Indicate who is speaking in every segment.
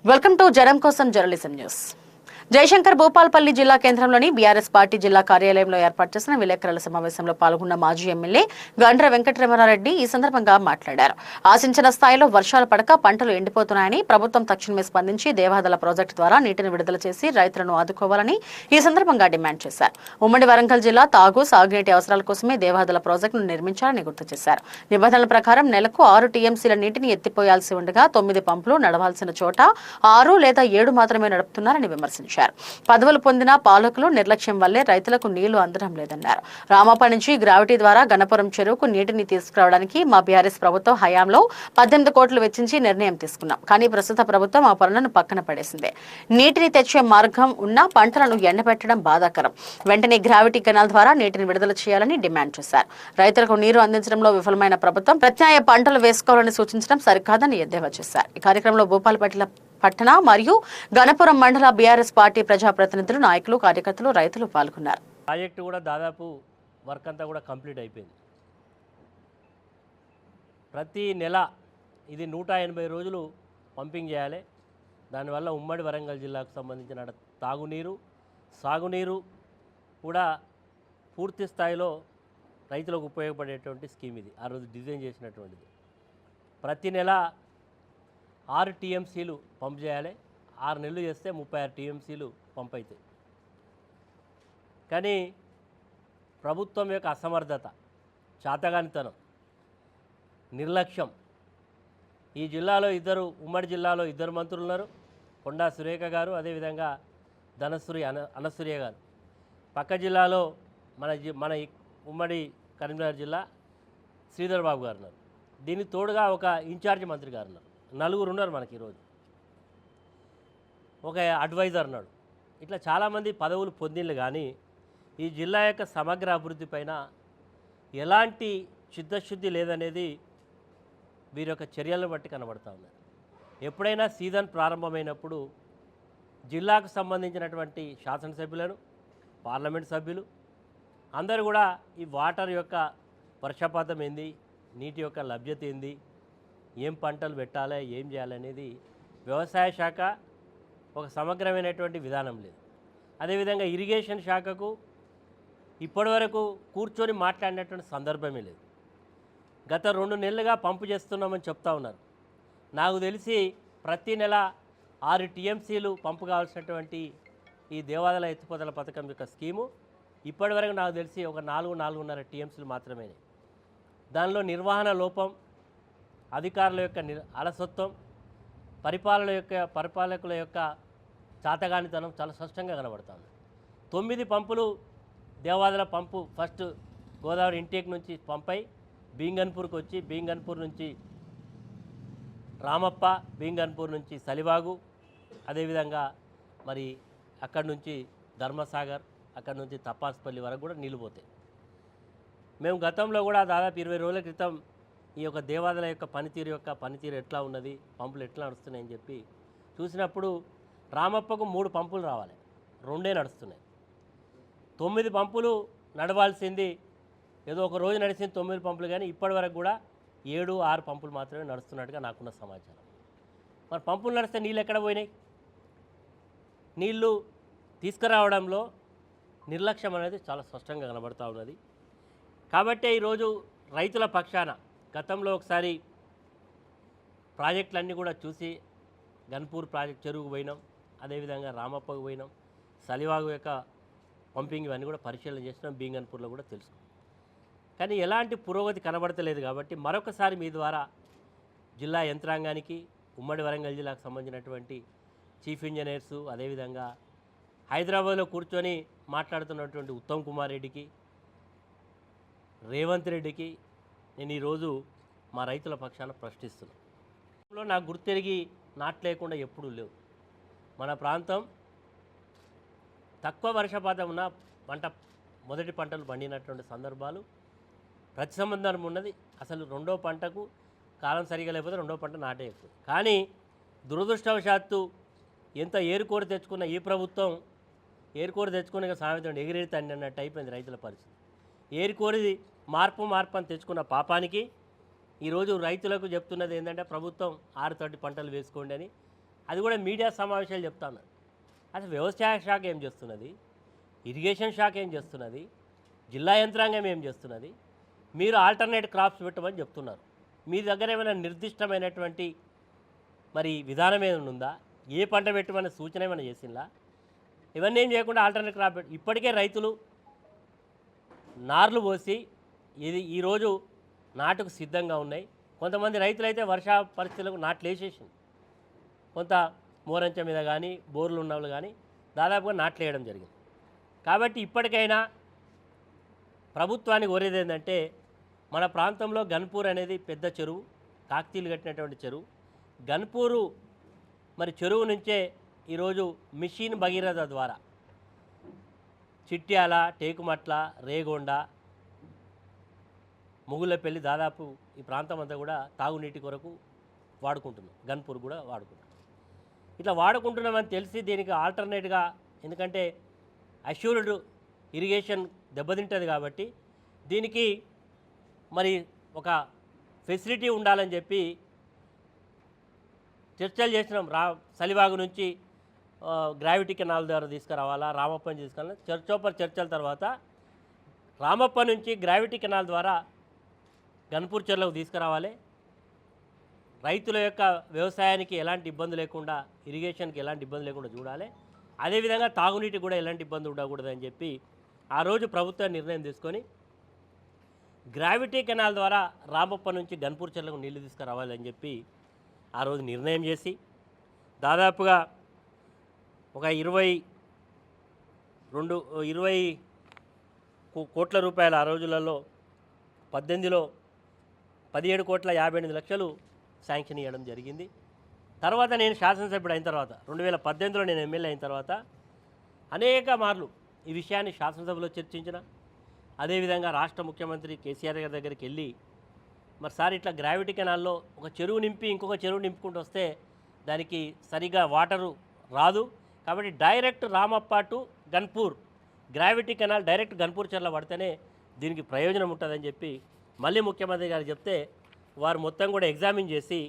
Speaker 1: Welcome to జనం కోసం journalism news. Jayashankar Bhupalpally జిల్లా కేంద్రంలోని బీఆర్ఎస్ పార్టీ జిల్లా కార్యాలయంలో ఏర్పాటు చేసిన విలేకరుల సమావేశంలో పాల్గొన్న మాజీ ఎమ్మెల్యే గండ్ర వెంకటరమణారెడ్డి ఈ సందర్భంగా మాట్లాడారు. ఆశించిన స్థాయిలో వర్షాలు పడక పంటలు ఎండిపోతున్నాయని, ప్రభుత్వం తక్షణమే స్పందించి దేవాదల ప్రాజెక్టు ద్వారా నీటిని విడుదల చేసి రైతులను ఆదుకోవాలని ఈ సందర్భంగా డిమాండ్ చేశారు. ఉమ్మడి వరంగల్ జిల్లా తాగు, సాగునీటి అవసరాల కోసమే దేవాదల ప్రాజెక్టును నిర్మించాలని గుర్తు చేశారు. నిబంధనల ప్రకారం నెలకు 6 టీఎంసీల నీటిని ఎత్తిపోయాల్సి ఉండగా 9 పంపులు నడవాల్సిన చోట 6 లేదా 7 మాత్రమే నడుపుతున్నారని విమర్శించారు. పదవులు పొందిన పాలకులు నిర్లక్ష్యం వల్లే రైతులకు నీళ్లు అందడం లేదన్నారు. రామప్ప నుంచి గ్రావిటీ ద్వారా గణపురం చెరువుకు నీటిని తీసుకురావడానికి మా బీఆర్ఎస్ ప్రభుత్వం హయాంలో 18 కోట్లు వెచ్చించి నిర్ణయం తీసుకున్నాం. కానీ ప్రస్తుత ప్రభుత్వం ఆ పనులను పక్కన పడేసిందే. నీటిని తెచ్చే మార్గం ఉన్న పంటలను ఎండబెట్టడం బాధాకరం. వెంటనే గ్రావిటీ కెనాల్ ద్వారా నీటిని విడుదల చేయాలని డిమాండ్ చేశారు. రైతులకు నీరు అందించడంలో విఫలమైన ప్రభుత్వం ప్రత్యామ్నాయ పంటలు వేసుకోవాలని సూచించడం సరికాదని ఎద్దేవా చేశారు. ఈ కార్యక్రమంలో భూపాలపల్లి పట్టణ మరియు గణపురం మండల బీఆర్ఎస్ పార్టీ ప్రజాప్రతినిధులు, నాయకులు, కార్యకర్తలు, రైతులు పాల్గొన్నారు.
Speaker 2: ప్రాజెక్టు కూడా దాదాపు వర్క్ అంతా కూడా కంప్లీట్ అయిపోయింది. ప్రతి నెల ఇది 180 రోజులు పంపింగ్ చేయాలి. దానివల్ల ఉమ్మడి వరంగల్ జిల్లాకు సంబంధించిన తాగునీరు, సాగునీరు కూడా పూర్తి స్థాయిలో రైతులకు ఉపయోగపడేటువంటి స్కీమ్ ఇది. ఆ రోజు డిజైన్ చేసినటువంటిది. ప్రతి నెల 6 టీఎంసీలు పంప్ చేయాలి. 6 నెలలు చేస్తే 36 టీఎంసీలు పంప్ అవుతాయి. కానీ ప్రభుత్వం యొక్క అసమర్థత, చాతగానితనం, నిర్లక్ష్యం. ఈ జిల్లాలో ఉమ్మడి జిల్లాలో 2 మంత్రులు ఉన్నారు. కొండా సురేఖ గారు, అదేవిధంగా ధనశ్రీ అనసూయ గారు. పక్క జిల్లాలో మన ఉమ్మడి కరీంనగర్ జిల్లా శ్రీధర్ బాబు గారు ఉన్నారు. దీనికి తోడుగా ఒక ఇన్ఛార్జ్ మంత్రి గారు ఉన్నారు. 4 ఉన్నారు మనకి ఈరోజు. ఒక అడ్వైజర్ ఉన్నాడు. ఇట్లా చాలామంది పదవులు పొందిళ్ళు. కానీ ఈ జిల్లా యొక్క సమగ్ర అభివృద్ధి పైన ఎలాంటి చిత్తశుద్ధి లేదనేది వీరి యొక్క చర్యలను బట్టి కనబడుతూ ఉంది. ఎప్పుడైనా సీజన్ ప్రారంభమైనప్పుడు జిల్లాకు సంబంధించినటువంటి శాసనసభ్యులను, పార్లమెంట్ సభ్యులు అందరూ కూడా ఈ వాటర్ యొక్క వర్షపాతం ఏంది, నీటి యొక్క లభ్యత ఏంది, ఏం పంటలు పెట్టాలి, ఏం చేయాలనేది వ్యవసాయ శాఖ ఒక సమగ్రమైనటువంటి విధానం లేదు. అదేవిధంగా ఇరిగేషన్ శాఖకు ఇప్పటివరకు కూర్చొని మాట్లాడినటువంటి సందర్భమే లేదు. గత 2 నెలలుగా పంపు చేస్తున్నామని చెప్తా ఉన్నారు. నాకు తెలిసి ప్రతి నెల 6 టీఎంసీలు పంపు కావాల్సినటువంటి ఈ దేవాదాయ ఎత్తిపోతల పథకం యొక్క స్కీము ఇప్పటివరకు నాకు తెలిసి ఒక 4-4.5 టీఎంసీలు మాత్రమే. దానిలో నిర్వహణ లోపం, అధికారుల యొక్క అలసత్వం, పరిపాలకుల యొక్క చాతగానితనం చాలా స్పష్టంగా కనబడుతుంది. 9 పంపులు దేవాదాయ పంపు ఫస్ట్ గోదావరి ఇంటేక్ నుంచి పంపై బీంగన్పూర్కి వచ్చి, బీంగన్పూర్ నుంచి రామప్ప, బీంగన్పూర్ నుంచి సలివాగు, అదేవిధంగా మరి అక్కడి నుంచి ధర్మసాగర్, అక్కడి నుంచి తపాస్పల్లి వరకు కూడా నీళ్ళు పోతాయి. మేము గతంలో కూడా దాదాపు 20 రోజుల క్రితం ఈ యొక్క దేవాదాయ యొక్క పనితీరు ఎట్లా ఉన్నది, పంపులు ఎట్లా నడుస్తున్నాయని చెప్పి చూసినప్పుడు రామప్పకు 3 పంపులు రావాలి, 2 నడుస్తున్నాయి. 9 పంపులు నడవాల్సింది ఏదో ఒక రోజు నడిచింది 9 పంపులు. కానీ ఇప్పటి వరకు కూడా 7-6 పంపులు మాత్రమే నడుస్తున్నట్టుగా నాకున్న సమాచారం. మరి పంపులు నడిస్తే నీళ్ళు ఎక్కడ పోయినాయి? నీళ్లు తీసుకురావడంలో నిర్లక్ష్యం అనేది చాలా స్పష్టంగా కనబడుతూ ఉన్నది. కాబట్టే ఈరోజు రైతుల పక్షాన గతంలో ఒకసారి ప్రాజెక్టులన్నీ కూడా చూసి గన్పూర్ ప్రాజెక్ట్ చెరువుకు పోయినాం, అదేవిధంగా రామప్పకు పోయినాం, సలివాగు యొక్క పంపింగ్ ఇవన్నీ కూడా పరిశీలన చేసినాం, బీంగన్పూర్లో కూడా తెలుసుకున్నాం. కానీ ఎలాంటి పురోగతి కనబడతలేదు. కాబట్టి మరొకసారి మీ ద్వారా జిల్లా యంత్రాంగానికి, ఉమ్మడి వరంగల్ జిల్లాకు సంబంధించినటువంటి చీఫ్ ఇంజనీర్సు, అదేవిధంగా హైదరాబాద్లో కూర్చొని మాట్లాడుతున్నటువంటి ఉత్తమ్ కుమార్ రెడ్డికి, రేవంత్ రెడ్డికి నేను ఈరోజు మా రైతుల పక్షాన ప్రశ్నిస్తున్నాను. నాకు గుర్తెరిగి నాట్లేకుండా ఎప్పుడూ లేవు. మన ప్రాంతం తక్కువ వర్షపాతం ఉన్న మొదటి పంటలు పండినటువంటి సందర్భాలు ప్రతి సంబంధం ఉన్నది. అసలు 2వ పంటకు కాలం సరిగా లేకపోతే 2వ పంట నాటేయకపోతే. కానీ దురదృష్టవశాత్తు ఎంత ఏరుకోరు తెచ్చుకున్న ఈ ప్రభుత్వం ఏరుకోరు తెచ్చుకునే సామెత ఎగిరేది తండ్రి అన్నట్టు అయిపోయింది రైతుల పరిస్థితి. ఏరుకోరిది మార్పు అని తెచ్చుకున్న పాపానికి ఈరోజు రైతులకు చెప్తున్నది ఏంటంటే ప్రభుత్వం 6 పంటలు వేసుకోండి అని. అది కూడా మీడియా సమావేశాలు చెప్తాను. అసలు వ్యవసాయ శాఖ ఏం చేస్తున్నది, ఇరిగేషన్ శాఖ ఏం చేస్తున్నది, జిల్లా యంత్రాంగం ఏం చేస్తున్నది, మీరు ఆల్టర్నేట్ క్రాప్స్ పెట్టమని చెప్తున్నారు. మీ దగ్గర ఏమైనా నిర్దిష్టమైనటువంటి మరి విధానం ఏమైనా ఉందా? ఏ పంట పెట్టమని సూచన ఏమైనా చేసిందా? ఇవన్నీ ఏం చేయకుండా ఆల్టర్నేట్ క్రాప్ ఇప్పటికే రైతులు నార్లు పోసి ఈరోజు నాటుకు సిద్ధంగా ఉన్నాయి. కొంతమంది రైతులైతే వర్ష పరిస్థితులకు నాట్లు వేసేసింది. కొంత మోరంచ మీద కానీ బోర్లు ఉన్న వాళ్ళు కానీ దాదాపుగా నాట్లు వేయడం జరిగింది. కాబట్టి ఇప్పటికైనా ప్రభుత్వానికి కోరేది ఏంటంటే, మన ప్రాంతంలో గన్పూర్ అనేది పెద్ద చెరువు, కాకతీయులు కట్టినటువంటి చెరువు. గన్పూరు మరి చెరువు నుంచే ఈరోజు మిషన్ భగీరథ ద్వారా చిట్యాల, టేకుమట్ల, రేగొండ, ముగుళ్ళపల్లి దాదాపు ఈ ప్రాంతం అంతా కూడా తాగునీటి కొరకు వాడుకుంటున్నాం. గన్పూర్ కూడా వాడుకుంటున్నాం. ఇట్లా వాడుకుంటున్నామని తెలిసి దీనికి ఆల్టర్నేట్గా, ఎందుకంటే అష్యూర్డ్ ఇరిగేషన్ దెబ్బతింటుంది కాబట్టి దీనికి మరి ఒక ఫెసిలిటీ ఉండాలని చెప్పి చర్చలు చేసినాం. సలివాగు నుంచి గ్రావిటీ కెనాల్ ద్వారా తీసుకురావాలా, రామప్పని తీసుకురావాలా, చర్చల తర్వాత రామప్ప నుంచి గ్రావిటీ కెనాల్ ద్వారా గన్పూర్ చెరువులకు తీసుకురావాలి. రైతుల యొక్క వ్యవసాయానికి ఎలాంటి ఇబ్బంది లేకుండా, ఇరిగేషన్కి ఎలాంటి ఇబ్బంది లేకుండా చూడాలి. అదేవిధంగా తాగునీటికి కూడా ఎలాంటి ఇబ్బంది ఉండకూడదని చెప్పి ఆ రోజు ప్రభుత్వం నిర్ణయం తీసుకొని గ్రావిటీ కెనాల్ ద్వారా రామప్ప నుంచి గన్పూర్ చెరువులకు నీళ్లు తీసుకురావాలని చెప్పి ఆ రోజు నిర్ణయం చేసి దాదాపుగా ఒక 20 కోట్ల రూపాయలు ఆ రోజులలో 18లో 17,58,00,000 శాంక్షన్ ఇవ్వడం జరిగింది. తర్వాత నేను శాసనసభ్యుడు అయిన తర్వాత 2018లో నేను ఎమ్మెల్యే అయిన తర్వాత అనేక మార్లు ఈ విషయాన్ని శాసనసభలో చర్చించిన. అదేవిధంగా రాష్ట్ర ముఖ్యమంత్రి కేసీఆర్ గారి దగ్గరికి వెళ్ళి, మరి సార్ ఇట్లా గ్రావిటీ కెనాల్లో ఒక చెరువు నింపి ఇంకొక చెరువు నింపుకుంటూ వస్తే దానికి సరిగా వాటరు రాదు, కాబట్టి direct Ramappa to Ganpur gravity canal direct Ganpur చెరువులో పడితేనే దీనికి ప్రయోజనం ఉంటుందని చెప్పి మళ్ళీ ముఖ్యమంత్రి గారు చెప్తే వారు మొత్తం కూడా ఎగ్జామిన్ చేసి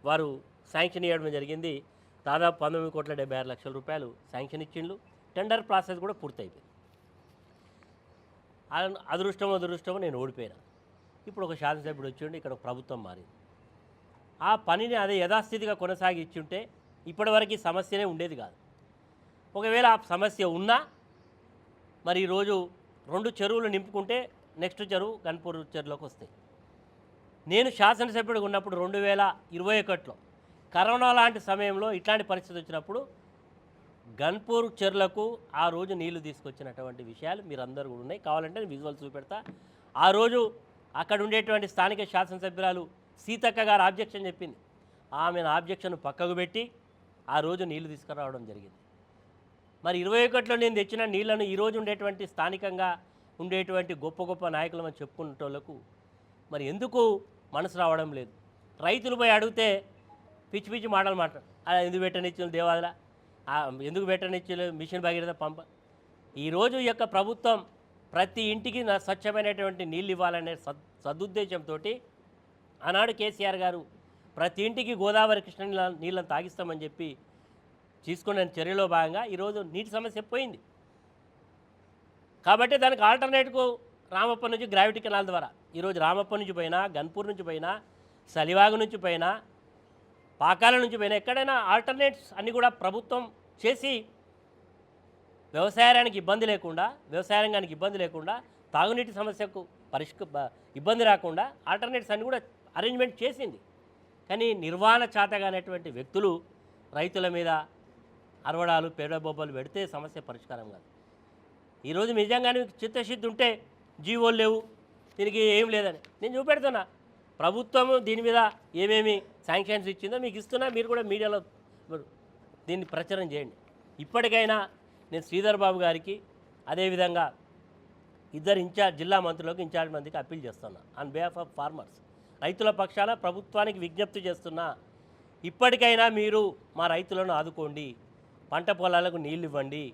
Speaker 2: వారు శాంక్షన్ ఇవ్వడం జరిగింది. దాదాపు 19,76,00,000 రూపాయలు శాంక్షన్ ఇచ్చిండ్రు. టెండర్ ప్రాసెస్ కూడా పూర్తయిపోయింది. అదృష్టమో నేను ఓడిపోయినా. ఇప్పుడు ఒక శాసనసభ్యుడు వచ్చిండు, ఇక్కడ ప్రభుత్వం మారింది. ఆ పనిని అదే యథాస్థితిగా కొనసాగించుంటే ఇప్పటివరకు సమస్యనే ఉండేది కాదు. ఒకవేళ ఆ సమస్య ఉన్నా మరి ఈరోజు 2 చెరువులు నింపుకుంటే నెక్స్ట్ చెరువు గన్పూర్ చెరువులోకి వస్తాయి. నేను శాసనసభ్యుడిగా ఉన్నప్పుడు 2021లో కరోనా లాంటి సమయంలో ఇట్లాంటి పరిస్థితి వచ్చినప్పుడు గన్పూర్ చెరువులకు ఆ రోజు నీళ్లు తీసుకొచ్చినటువంటి విషయాలు మీరందరూ కూడా ఉన్నాయి. కావాలంటే నేను విజువల్స్ చూపెడతా. ఆ రోజు అక్కడ ఉండేటువంటి స్థానిక శాసనసభ్యురాలు సీతక్క గారు ఆబ్జెక్షన్ చెప్పింది. ఆమెను ఆబ్జెక్షన్ పక్కకు పెట్టి ఆ రోజు నీళ్లు తీసుకురావడం జరిగింది. మరి 21లో నేను తెచ్చిన నీళ్లను ఈరోజు ఉండేటువంటి స్థానికంగా ఉండేటువంటి గొప్ప గొప్ప నాయకులు అని చెప్పుకునేటోళ్లకు మరి ఎందుకు మనసు రావడం లేదు? రైతులు పోయి అడిగితే పిచ్చి పిచ్చి మాటలు మాట్లాడు. ఎందుకు పెట్టనిచ్చిన దేవాదుల, ఎందుకు పెట్టనిచ్చిన మిషన్ భగీరథ పంప. ఈరోజు ఈ యొక్క ప్రభుత్వం ప్రతి ఇంటికి స్వచ్ఛమైనటువంటి నీళ్ళు ఇవ్వాలనే సదుద్దేశంతో ఆనాడు కేసీఆర్ గారు ప్రతి ఇంటికి గోదావరి కృష్ణ నీళ్ళని తాగిస్తామని చెప్పి తీసుకున్న చర్యలో భాగంగా ఈరోజు నీటి సమస్య పోయింది. కాబట్టి దానికి ఆల్టర్నేటివ్ రామప్ప నుంచి గ్రావిటీ కెనాల్ ద్వారా ఈరోజు రామప్ప నుంచి పోయినా, గన్పూర్ నుంచి పోయినా, సలివాగు నుంచి పోయినా, పాకాల నుంచి పోయినా ఎక్కడైనా ఆల్టర్నేట్స్ అన్నీ కూడా ప్రభుత్వం చేసి వ్యవసాయ రంగానికి ఇబ్బంది లేకుండా తాగునీటి సమస్యకు ఇబ్బంది రాకుండా ఆల్టర్నేట్స్ అన్నీ కూడా అరేంజ్మెంట్ చేసింది. కానీ నిర్వహణ చేతగానేటువంటి వ్యక్తులు రైతుల మీద అరవడాలు, పేడబొబ్బలు పెడితే సమస్య పరిష్కారం కాదు. ఈరోజు నిజంగానే చిత్తశుద్ధి ఉంటే జీవోలు లేవు, దీనికి ఏం లేదని నేను చూపెడుతున్నా. ప్రభుత్వము దీని మీద ఏమేమి శాంక్షన్స్ ఇచ్చిందో మీకు ఇస్తున్నా. మీరు కూడా మీడియాలో దీన్ని ప్రచారం చేయండి. ఇప్పటికైనా నేను శ్రీధర్ బాబు గారికి, అదేవిధంగా ఇద్దరు జిల్లా మంత్రులకు ఇన్ఛార్జ్ మందికి అప్పీల్ చేస్తున్నా. ఆన్ బిహాఫ్ ఆఫ్ ఫార్మర్స్, రైతుల పక్షాన ప్రభుత్వానికి విజ్ఞప్తి చేస్తున్నా. ఇప్పటికైనా మీరు మా రైతులను ఆదుకోండి, పంట పొలాలకు నీళ్ళు ఇవ్వండి.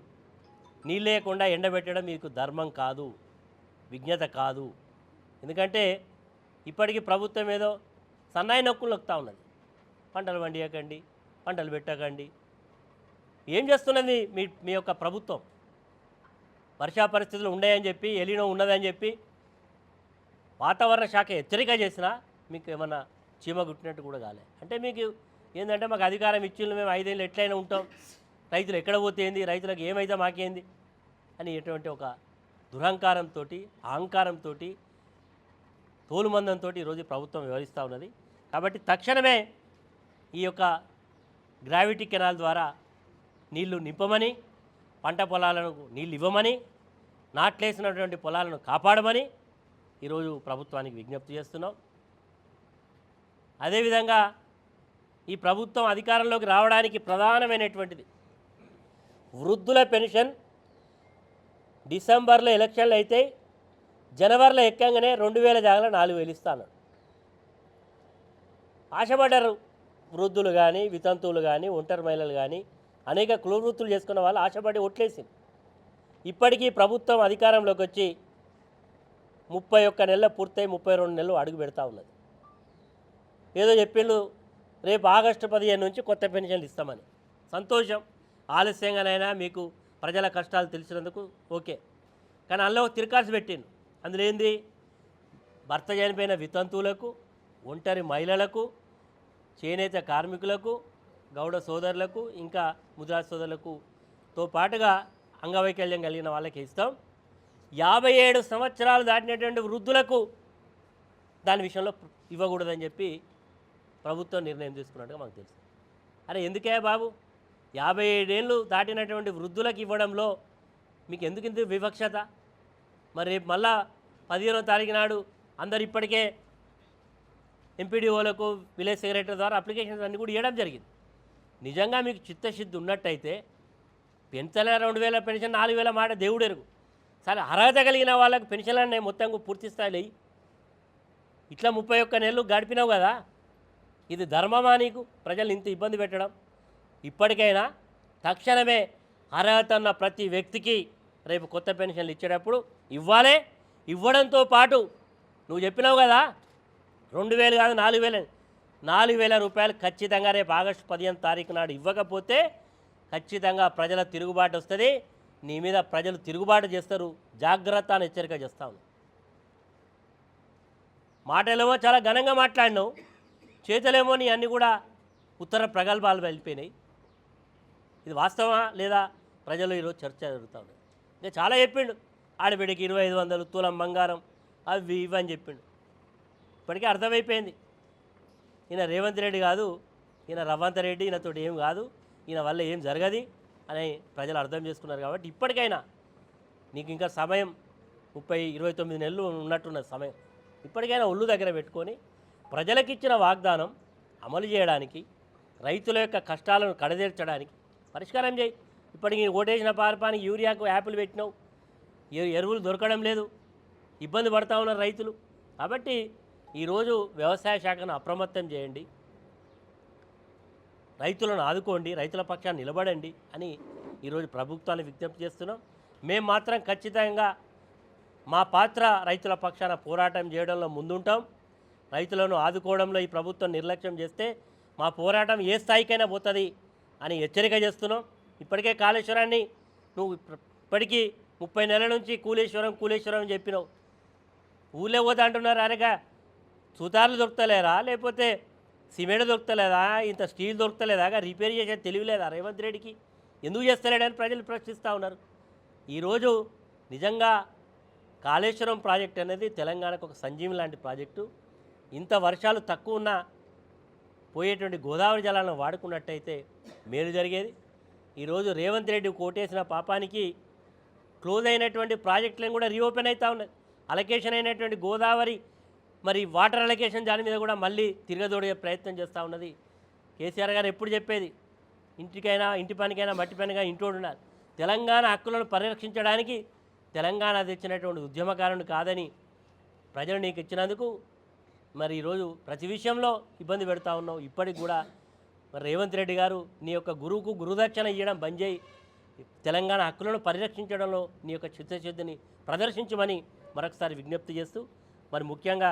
Speaker 2: నీళ్ళు లేకుండా ఎండబెట్టడం మీకు ధర్మం కాదు, విజ్ఞత కాదు. ఎందుకంటే ఇప్పటికీ ప్రభుత్వం ఏదో సన్నాయి నొక్కులు నొక్కుతూ ఉన్నది. పంటలు పండియకండి, పంటలు పెట్టకండి. ఏం చేస్తున్నది మీ యొక్క ప్రభుత్వం? వర్షా పరిస్థితులు ఉన్నాయని చెప్పి, ఎలినో ఉన్నదని చెప్పి వాతావరణ శాఖ హెచ్చరిక చేసినా మీకు ఏమన్నా చీమ గుట్టినట్టు కూడా కాలే. అంటే మీకు ఏంటంటే మాకు అధికారం ఇచ్చింది, మేము 5 ఏళ్ళు ఎట్లయినా ఉంటాం, రైతులు ఎక్కడ పోతే ఏంది, రైతులకు ఏమైతే మాకేంది అని ఎటువంటి ఒక దురహంకారంతో, అహంకారంతో, తోలుమందంతో ఈరోజు ప్రభుత్వం వ్యవహరిస్తూ ఉన్నది. కాబట్టి తక్షణమే ఈ యొక్క గ్రావిటీ కెనాల్ ద్వారా నీళ్లు నింపమని, పంట పొలాలకు నీళ్ళు ఇవ్వమని, నాట్లేసినటువంటి పొలాలను కాపాడమని ఈరోజు ప్రభుత్వానికి విజ్ఞప్తి చేస్తున్నాం. అదేవిధంగా ఈ ప్రభుత్వం అధికారంలోకి రావడానికి ప్రధానమైనటువంటిది వృద్ధుల పెన్షన్. డిసెంబర్లో ఎలక్షన్లు అయితే జనవరిలో ఎక్కంగానే 2000 జాగాలో 4000 ఇస్తాను. ఆశపడ్డారు వృద్ధులు కానీ, వితంతువులు కానీ, ఒంటరి మహిళలు కానీ, అనేక కుల వృత్తులు చేసుకున్న వాళ్ళు ఆశపడి ఓట్లేసింది. ఇప్పటికీ ప్రభుత్వం అధికారంలోకి వచ్చి 31 నెలలు పూర్తయి 32 నెలలు అడుగు పెడతా ఉన్నది. ఏదో చెప్పిండు రేపు ఆగస్టు 15 నుంచి కొత్త పెన్షన్లు ఇస్తామని. సంతోషం, ఆలస్యంగానైనా మీకు ప్రజల కష్టాలు తెలిసినందుకు ఓకే. కానీ అందులో తిరకాల్సి పెట్టిండు. అందులో ఏంది, భర్త చనిపోయిన వితంతువులకు, ఒంటరి మహిళలకు, చేనేత కార్మికులకు, గౌడ సోదరులకు, ఇంకా ముద్రా సోదరులకుతో పాటుగా అంగవైకల్యం కలిగిన వాళ్ళకి ఇస్తాం. 57 సంవత్సరాలు దాటినటువంటి వృద్ధులకు దాని విషయంలో ఇవ్వకూడదని చెప్పి ప్రభుత్వం నిర్ణయం తీసుకున్నట్టుగా మనకు తెలుసు. అరే ఎందుకే బాబు, 57 ఏళ్ళు దాటినటువంటి వృద్ధులకు ఇవ్వడంలో మీకు ఎందుకు ఇంత వివక్షత? మరి రేపు మళ్ళా 15వ తారీఖు నాడు అందరు ఇప్పటికే ఎంపీడీఓలకు, విలేజ్ సెక్రటరీ ద్వారా అప్లికేషన్స్ అన్నీ కూడా ఇవ్వడం జరిగింది. నిజంగా మీకు చిత్తశుద్ధి ఉన్నట్టయితే పెన్షన్ 2000 పెన్షన్ 4000 మాట దేవుడు ఎరుగు. సరే, అర్హత కలిగిన వాళ్ళకు పెన్షన్లన్నీ మొత్తం పూర్తి స్థాయిలో ఇట్లా 31 నెలలు గడిపినావు కదా, ఇది ధర్మమా నీకు? ప్రజలు ఇంత ఇబ్బంది పెట్టడం. ఇప్పటికైనా తక్షణమే అర్హత ఉన్న ప్రతి వ్యక్తికి రేపు కొత్త పెన్షన్లు ఇచ్చేటప్పుడు ఇవ్వాలి. ఇవ్వడంతో పాటు నువ్వు చెప్పినావు కదా 2000 కాదు 4000 రూపాయలు ఖచ్చితంగా రేపు ఆగస్టు 15 తారీఖు నాడు ఇవ్వకపోతే ఖచ్చితంగా ప్రజల తిరుగుబాటు వస్తుంది. నీ మీద ప్రజలు తిరుగుబాటు చేస్తారు. జాగ్రత్త అని హెచ్చరిక చేస్తాను. మాటలేమో చాలా ఘనంగా మాట్లాడినావు, చేతులేమో నీ అన్నీ కూడా ఉత్తర ప్రగల్భాలు వెళ్ళిపోయినాయి. ఇది వాస్తవమా లేదా? ప్రజలు ఈరోజు చర్చ జరుగుతూ ఉంది. ఇంకా చాలా చెప్పిండు, ఆడబిడ్డకి 2500 తులం బంగారం అవి ఇవి అని చెప్పిండు. ఇప్పటికే అర్థమైపోయింది, ఈయన రేవంత్ రెడ్డి కాదు, ఈయన రవంత్ రెడ్డి, ఈయనతో ఏం కాదు, ఈయన వల్ల ఏం జరగది అని ప్రజలు అర్థం చేసుకున్నారు. కాబట్టి ఇప్పటికైనా నీకు ఇంకా సమయం 29 నెలలు ఉన్నట్టున్న సమయం, ఇప్పటికైనా ఒళ్ళు దగ్గర పెట్టుకొని ప్రజలకు ఇచ్చిన వాగ్దానం అమలు చేయడానికి, రైతుల యొక్క కష్టాలను కడతీర్చడానికి పరిష్కారం చేయి. ఇప్పటికి ఓటేసిన పార్పానికి యూరియాకు యాపిల్ పెట్టినావు, ఎరువులు దొరకడం లేదు, ఇబ్బంది పడతా ఉన్నారు రైతులు. కాబట్టి ఈరోజు వ్యవసాయ శాఖను అప్రమత్తం చేయండి, రైతులను ఆదుకోండి, రైతుల పక్షాన్ని నిలబడండి అని ఈరోజు ప్రభుత్వాన్ని విజ్ఞప్తి చేస్తున్నాం. మేము మాత్రం ఖచ్చితంగా మా పాత్ర రైతుల పక్షాన పోరాటం చేయడంలో ముందుంటాం. రైతులను ఆదుకోవడంలో ఈ ప్రభుత్వం నిర్లక్ష్యం చేస్తే మా పోరాటం ఏ స్థాయికైనా పోతుంది అని హెచ్చరిక చేస్తున్నాం. ఇప్పటికే కాళేశ్వరాన్ని నువ్వు ఇప్పటికీ 30 నెలల నుంచి కూలేశ్వరం అని చెప్పినావు. ఊళ్ళో పోతే అంటున్నారు, అరేగా సుతార్లు దొరుకుతలేరా, లేకపోతే సిమెంట్ దొరుకుతలేదా, ఇంత స్టీల్ దొరుకుతలేదా, రిపేర్ చేసే తెలివిలేదా రేవంత్ రెడ్డికి? ఎందుకు చేస్తలేడని ప్రజలు ప్రశ్నిస్తూ ఉన్నారు. ఈరోజు నిజంగా కాళేశ్వరం ప్రాజెక్ట్ అనేది తెలంగాణకు ఒక సంజీవం లాంటి ప్రాజెక్టు. ఇంత వర్షాలు తక్కువ ఉన్నా పోయేటువంటి గోదావరి జలాలను వాడుకున్నట్టయితే మేలు జరిగేది. ఈరోజు రేవంత్ రెడ్డి కోటేసిన పాపానికి క్లోజ్ అయినటువంటి ప్రాజెక్టులను కూడా రీఓపెన్ అవుతూ ఉన్నాయి. అలొకేషన్ అయినటువంటి గోదావరి మరి వాటర్ అలొకేషన్ దాని మీద కూడా మళ్ళీ తిరగదోడే ప్రయత్నం చేస్తూ ఉన్నది. కేసీఆర్ గారు ఎప్పుడు చెప్పేది, ఇంటికైనా ఇంటి పనికైనా మట్టి పనిగా ఇంటోడు ఉన్నారు. తెలంగాణ హక్కులను పరిరక్షించడానికి తెలంగాణ తెచ్చినటువంటి ఉద్యమకారుని కాదని ప్రజలు నీకు ఇచ్చినందుకు మరి ఈరోజు ప్రతి విషయంలో ఇబ్బంది పెడతా ఉన్నావు. ఇప్పటికి కూడా మరి రేవంత్ రెడ్డి గారు నీ యొక్క గురువుకు గురుదక్షిణ ఇవ్వడం బంద్ చేయి, తెలంగాణ హక్కులను పరిరక్షించడంలో నీ యొక్క చిత్తశుద్ధిని ప్రదర్శించమని మరొకసారి విజ్ఞప్తి చేస్తూ మరి ముఖ్యంగా